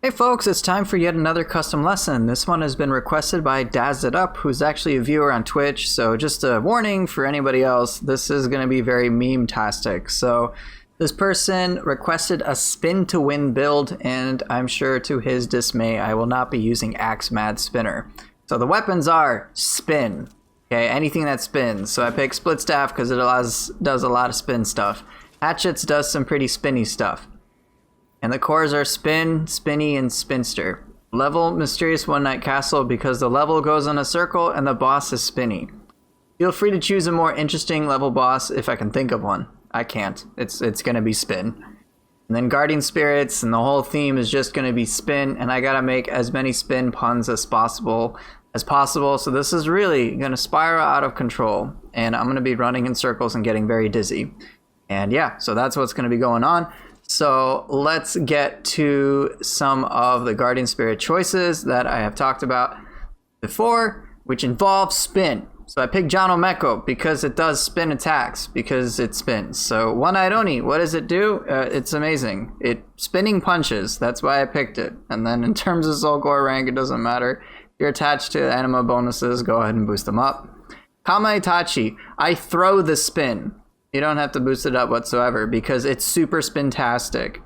Hey folks, it's time for yet another custom lesson. This one has been requested by Dazitup, who's actually a viewer on Twitch, so just a warning for anybody else, this is going to be very meme-tastic. So this person requested a spin to win build, and I'm sure to his dismay I will not be using Axe Mad Spinner. So the weapons are spin, okay, anything that spins. So I picked Splitstaff because it does a lot of spin stuff. Hatchets does some pretty spinny stuff. And the cores are Spin, Spinny, and Spinster. Level Mysterious One Night Castle because the level goes in a circle and the boss is spinny. Feel free to choose a more interesting level boss if I can think of one. I can't. It's gonna be spin. And then Guardian Spirits and the whole theme is just gonna be spin, and I gotta make as many spin puns as possible. So this is really gonna spiral out of control, and I'm gonna be running in circles and getting very dizzy. And yeah, so that's what's gonna be going on. So let's get to some of the Guardian Spirit choices that I have talked about before, which involve spin. So I picked Janomecho because it does spin attacks, because it spins. So One-Eyed Oni, what does it do? It's amazing. It spinning punches, that's why I picked it. And then in terms of Soul Core rank, it doesn't matter. If you're attached to anima bonuses, go ahead and boost them up. Kamaitachi, I throw the spin. You don't have to boost it up whatsoever because it's super spin-tastic.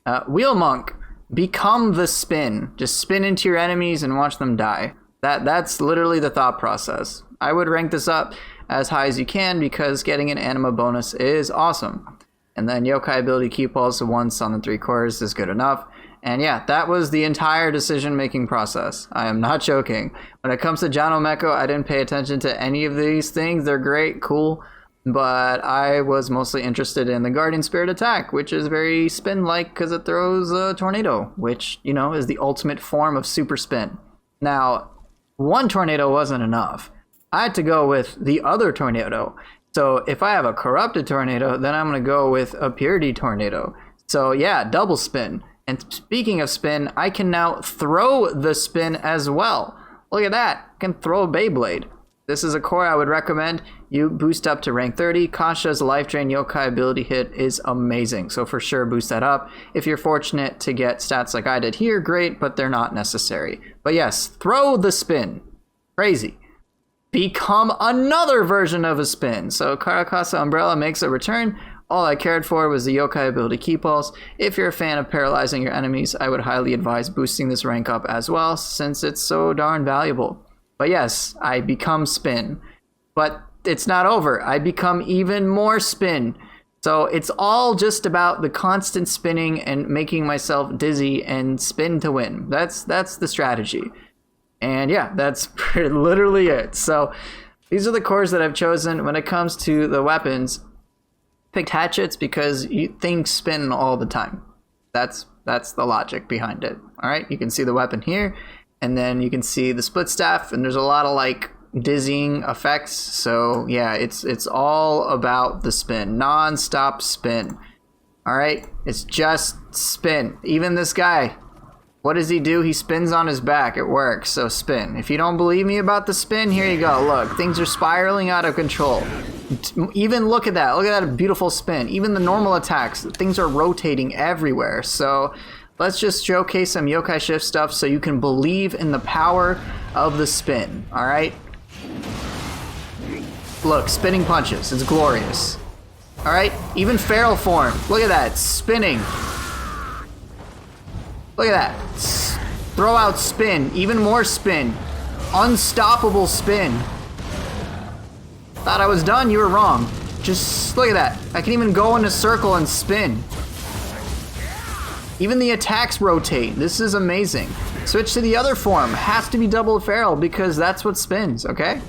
Wheelmonk, become the spin. Just spin into your enemies and watch them die. That's literally the thought process. I would rank this up as high as you can because getting an anima bonus is awesome. And then yokai ability key pulse once on the 3 cores is good enough. And yeah, that was the entire decision-making process. I am not joking. When it comes to Janomecho, I didn't pay attention to any of these things. They're great, cool. But I was mostly interested in the Guardian Spirit attack, which is very spin-like because it throws a tornado, which, you know, is the ultimate form of super spin. Now, one tornado wasn't enough. I had to go with the other tornado. So if I have a corrupted tornado, then I'm going to go with a purity tornado. So yeah, double spin. And speaking of spin, I can now throw the spin as well. Look at that. I can throw a Beyblade. This is a core I would recommend. You boost up to rank 30. Kasha's Life Drain Yokai ability hit is amazing, so for sure boost that up. If you're fortunate to get stats like I did here, great, but they're not necessary. But yes, throw the spin. Crazy. Become another version of a spin. So Karakasa Umbrella makes a return. All I cared for was the yokai ability key pulse. If you're a fan of paralyzing your enemies, I would highly advise boosting this rank up as well, since it's so darn valuable. But yes, I become spin. But it's not over. I become even more spin. So it's all just about the constant spinning and making myself dizzy and spin to win. That's the strategy. And yeah, that's literally it. So these are the cores that I've chosen. When it comes to the weapons, picked Hatchets because things spin all the time. That's the logic behind it. All right, you can see the weapon here. And then you can see the Splitstaff, and there's a lot of like dizzying effects. So yeah, it's all about the spin, non-stop spin. All right, it's just spin. Even this guy, what does he do? He spins on his back. It works. So spin. If you don't believe me about the spin, here you go. Look, things are spiraling out of control. Even look at that. Look at that beautiful spin. Even the normal attacks, things are rotating everywhere. So let's just showcase some yokai shift stuff so you can believe in the power of the spin, all right? Look, spinning punches, it's glorious. All right, even feral form, look at that, spinning. Look at that, throw out spin, even more spin. Unstoppable spin. Thought I was done, you were wrong. Just look at that, I can even go in a circle and spin. Even the attacks rotate. This is amazing. Switch to the other form. Has to be double feral because that's what spins, okay?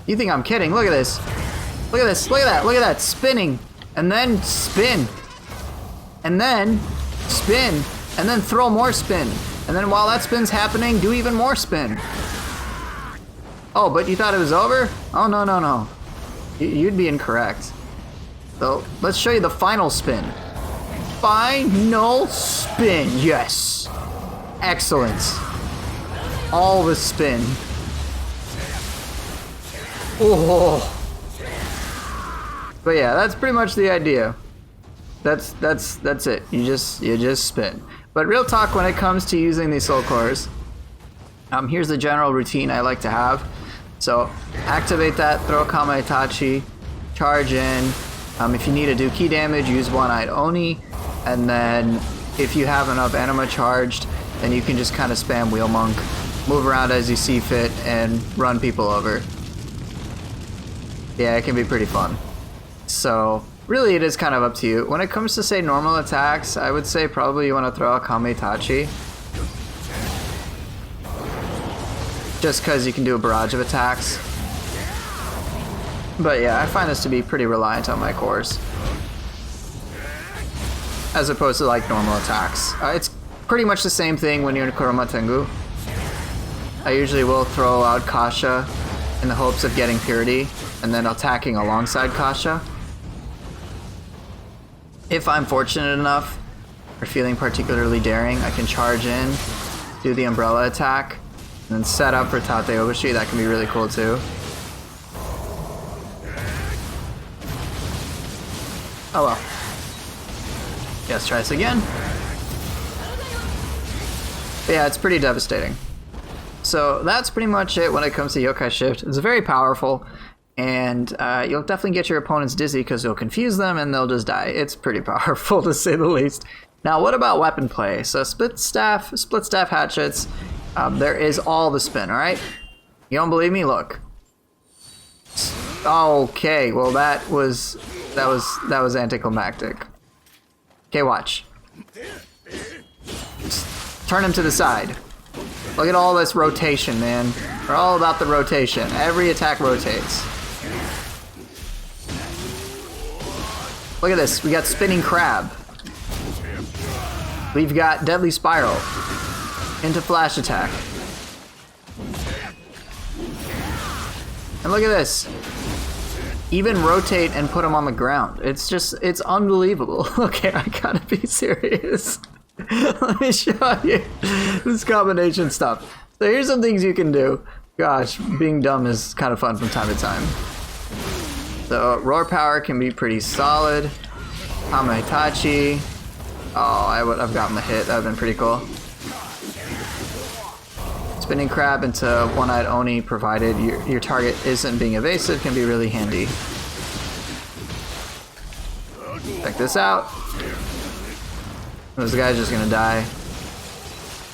You think I'm kidding. Look at this. Look at this. Look at that. Look at that. Spinning. And then spin. And then spin. And then throw more spin. And then while that spin's happening, do even more spin. Oh, but you thought it was over? Oh, no, no, no. You'd be incorrect. So let's show you the final spin. Final spin, yes. Excellent. All the spin. Oh. But yeah, that's pretty much the idea. That's it. You just spin. But real talk, when it comes to using these soul cores, here's the general routine I like to have. So activate that, throw a Kamaitachi, charge in. If you need to do key damage, use One-Eyed Oni, and then if you have enough anima charged, then you can just kind of spam Wheelmonk, move around as you see fit, and run people over. Yeah, it can be pretty fun. So really it is kind of up to you. When it comes to, say, normal attacks, I would say probably you want to throw a Kamaitachi. Just because you can do a barrage of attacks. But yeah, I find this to be pretty reliant on my cores, as opposed to like normal attacks. It's pretty much the same thing when you're in Kurama Tengu. I usually will throw out Kasha in the hopes of getting Purity, and then attacking alongside Kasha. If I'm fortunate enough, or feeling particularly daring, I can charge in, do the umbrella attack, and then set up for Tate Eboshi. That can be really cool too. Oh well. Yeah, let's try this again. But yeah, it's pretty devastating. So that's pretty much it when it comes to Yokai Shift. It's very powerful, and you'll definitely get your opponents dizzy because you'll confuse them and they'll just die. It's pretty powerful, to say the least. Now, what about weapon play? So Splitstaff Hatchets, there is all the spin, alright? You don't believe me? Look. Okay, well that was anticlimactic. Okay, watch. Just turn him to the side. Look at all this rotation, man. We're all about the rotation. Every attack rotates. Look at this. We got Spinning Crab. We've got Deadly Spiral. Into Flash Attack. And look at this. Even rotate and put him on the ground. It's unbelievable. Okay, I gotta be serious. Let me show you this combination stuff. So here's some things you can do. Gosh, being dumb is kind of fun from time to time. So Roar Power can be pretty solid. Kamaitachi. Oh, I would have gotten the hit. That would have been pretty cool. Spinning Crab into One-Eyed Oni, provided your target isn't being evasive, can be really handy. Check this out. This guy's just gonna die.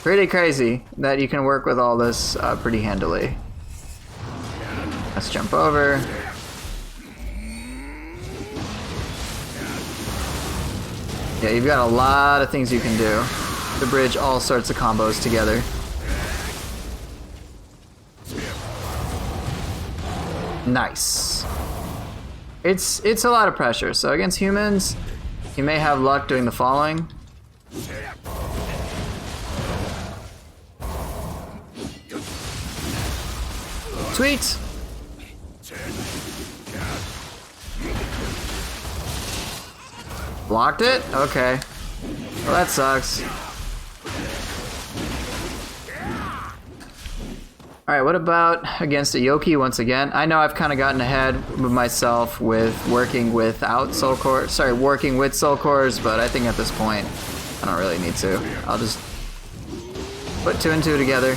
Pretty crazy that you can work with all this pretty handily. Let's jump over. Yeah, you've got a lot of things you can do to bridge all sorts of combos together. Nice. It's a lot of pressure. So against humans, you may have luck doing the following. Sweet. Blocked it? Okay. Well, that sucks. Alright, what about against a Yoki once again? I know I've kind of gotten ahead with myself with working without soul cores. Sorry, working with soul cores, but I think at this point, I don't really need to. I'll just put 2 and 2 together.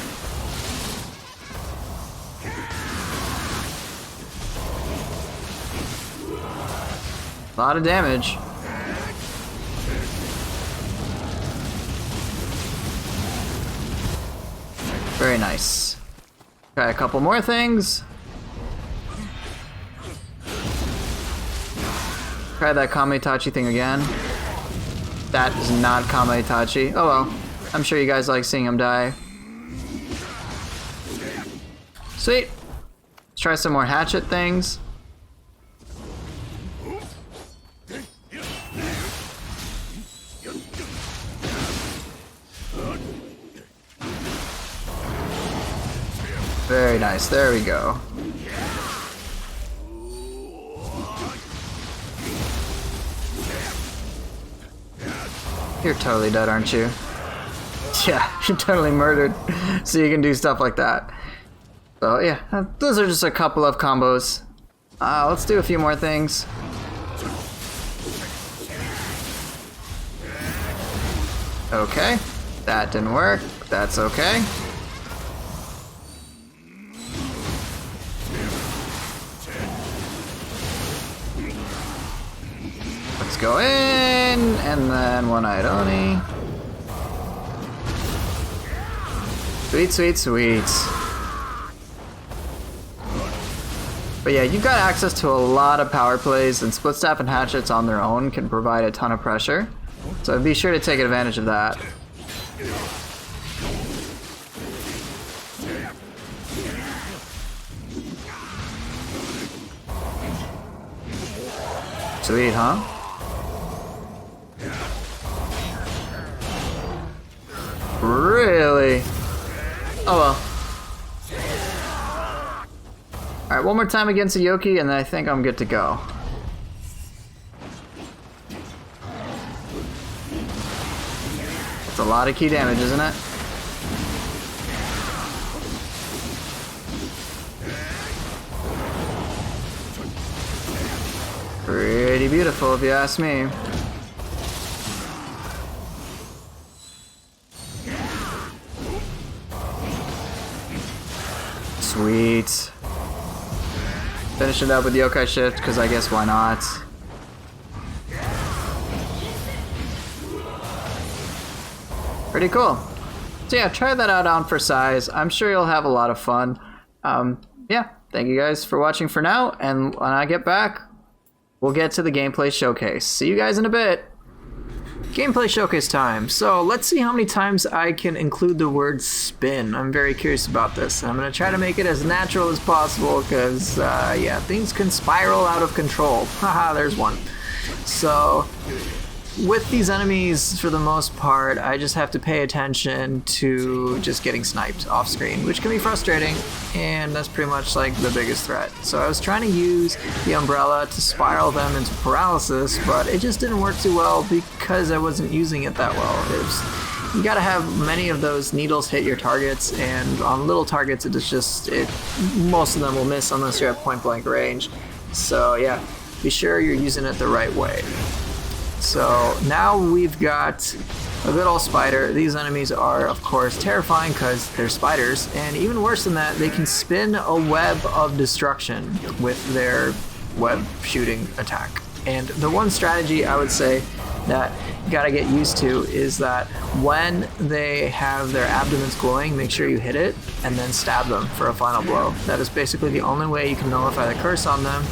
A lot of damage. Very nice. Try a couple more things. Try that Kamaitachi thing again. That is not Kamaitachi. Oh well. I'm sure you guys like seeing him die. Sweet. Let's try some more hatchet things. Very nice, there we go. You're totally dead, aren't you? Yeah, you're totally murdered. So you can do stuff like that. So yeah, those are just a couple of combos. Let's do a few more things. Okay. That didn't work. That's okay. Let's go in, and then one-eyed Oni. Sweet, sweet, sweet. But yeah, you've got access to a lot of power plays, and Splitstaff and Hatchets on their own can provide a ton of pressure. So be sure to take advantage of that. Sweet, huh? Really? Oh well. Alright, one more time against Yoki, and then I think I'm good to go. That's a lot of key damage, isn't it? Pretty beautiful, if you ask me. Sweet. Finish it up with Yokai Shift, because I guess why not? Pretty cool. So yeah, try that out on for size. I'm sure you'll have a lot of fun. Yeah, thank you guys for watching for now, and when I get back, we'll get to the gameplay showcase. See you guys in a bit. Gameplay showcase time. So let's see how many times I can include the word spin. I'm very curious about this. I'm going to try to make it as natural as possible because, yeah, things can spiral out of control. Haha, there's one. So with these enemies, for the most part, I just have to pay attention to just getting sniped off screen, which can be frustrating, and that's pretty much like the biggest threat. So I was trying to use the umbrella to spiral them into paralysis, but it just didn't work too well because I wasn't using it that well. You gotta have many of those needles hit your targets, and on little targets most of them will miss unless you're at point blank range. So yeah, be sure you're using it the right way. So now we've got a good old spider. These enemies are, of course, terrifying because they're spiders, and even worse than that, they can spin a web of destruction with their web shooting attack. And the one strategy I would say that you gotta get used to is that when they have their abdomens glowing, make sure you hit it and then stab them for a final blow. That is basically the only way you can nullify the curse on them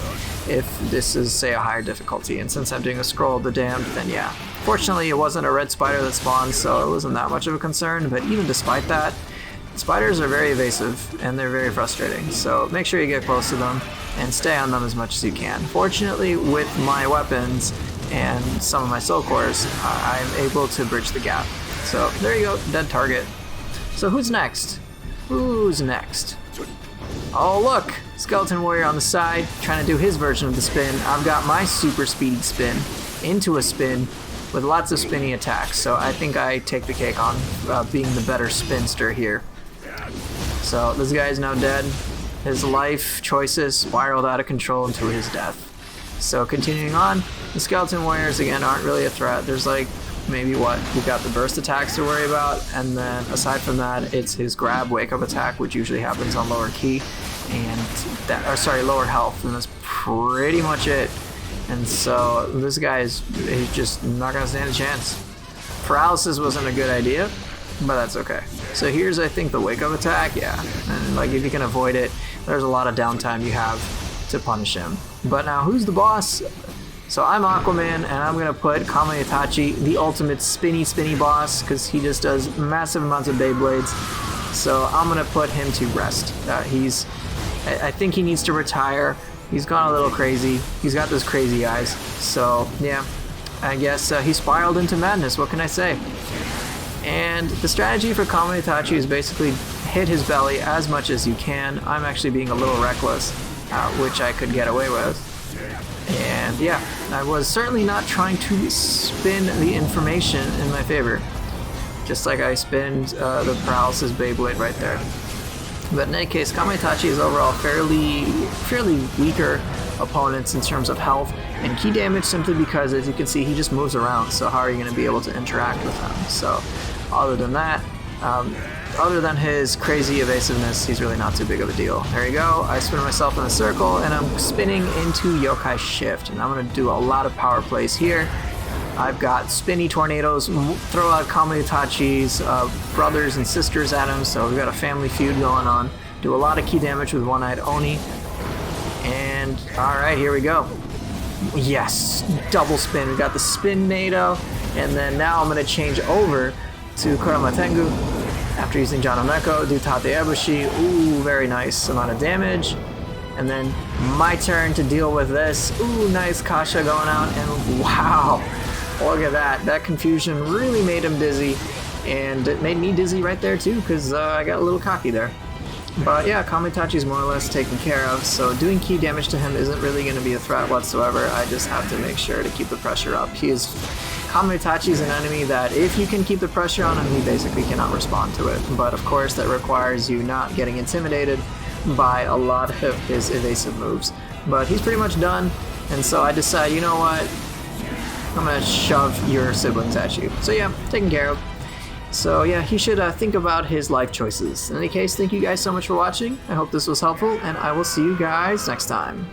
if this is, say, a higher difficulty. And since I'm doing a scroll of the damned, then yeah. Fortunately, it wasn't a red spider that spawned, so it wasn't that much of a concern, but even despite that, spiders are very evasive and they're very frustrating, so make sure you get close to them and stay on them as much as you can. Fortunately, with my weapons and some of my soul cores, I'm able to bridge the gap. So there you go, dead target. So who's next? Who's next? Oh look, Skeleton Warrior on the side, trying to do his version of the spin. I've got my super speedy spin into a spin with lots of spinny attacks, so I think I take the cake on being the better spinster here. So this guy is now dead. His life choices spiraled out of control into his death. So continuing on, the Skeleton Warriors again aren't really a threat. There's like maybe we've got the burst attacks to worry about, and then aside from that, it's his grab wake up attack, which usually happens on lower key, and lower health, and that's pretty much it. And so this guy he's just not gonna stand a chance. Paralysis wasn't a good idea, but that's okay. So here's, I think, the wake up attack, yeah, and like if you can avoid it, there's a lot of downtime you have to punish him. But now who's the boss? So I'm Aquaman, and I'm going to put Kamaitachi, the ultimate spinny boss, because he just does massive amounts of Beyblades. So I'm going to put him to rest. I think he needs to retire. He's gone a little crazy. He's got those crazy eyes. So yeah, I guess he spiraled into madness. What can I say? And the strategy for Kamaitachi is basically hit his belly as much as you can. I'm actually being a little reckless, which I could get away with. And yeah, I was certainly not trying to spin the information in my favor. Just like I spinned the paralysis Beyblade right there. But in any case, Kamaitachi is overall fairly weaker opponents in terms of health and key damage, simply because, as you can see, he just moves around. So how are you going to be able to interact with him? So Other than that, other than his crazy evasiveness, he's really not too big of a deal. There you go. I spin myself in a circle, and I'm spinning into Yokai Shift, and I'm going to do a lot of power plays here. I've got spinny tornadoes, throw out Kamaitachi's brothers and sisters at him, so we've got a family feud going on. Do a lot of key damage with One-Eyed Oni. And, alright, here we go. Yes, double spin. We got the spin NATO, and then now I'm going to change over to Kurama Tengu. After using Janomecho, do Tate Eboshi. Ooh, very nice amount of damage. And then my turn to deal with this. Ooh, nice Kasha going out, and wow. Look at that. That confusion really made him dizzy, and it made me dizzy right there too, because I got a little cocky there. But yeah, Kamaitachi's more or less taken care of, so doing key damage to him isn't really going to be a threat whatsoever. I just have to make sure to keep the pressure up. Kamaitachi's an enemy that if you can keep the pressure on him, he basically cannot respond to it. But of course, that requires you not getting intimidated by a lot of his evasive moves. But he's pretty much done, and so I decide, you know what? I'm gonna shove your siblings at you. So yeah, taken care of. So yeah, he should think about his life choices. In any case, thank you guys so much for watching. I hope this was helpful, and I will see you guys next time.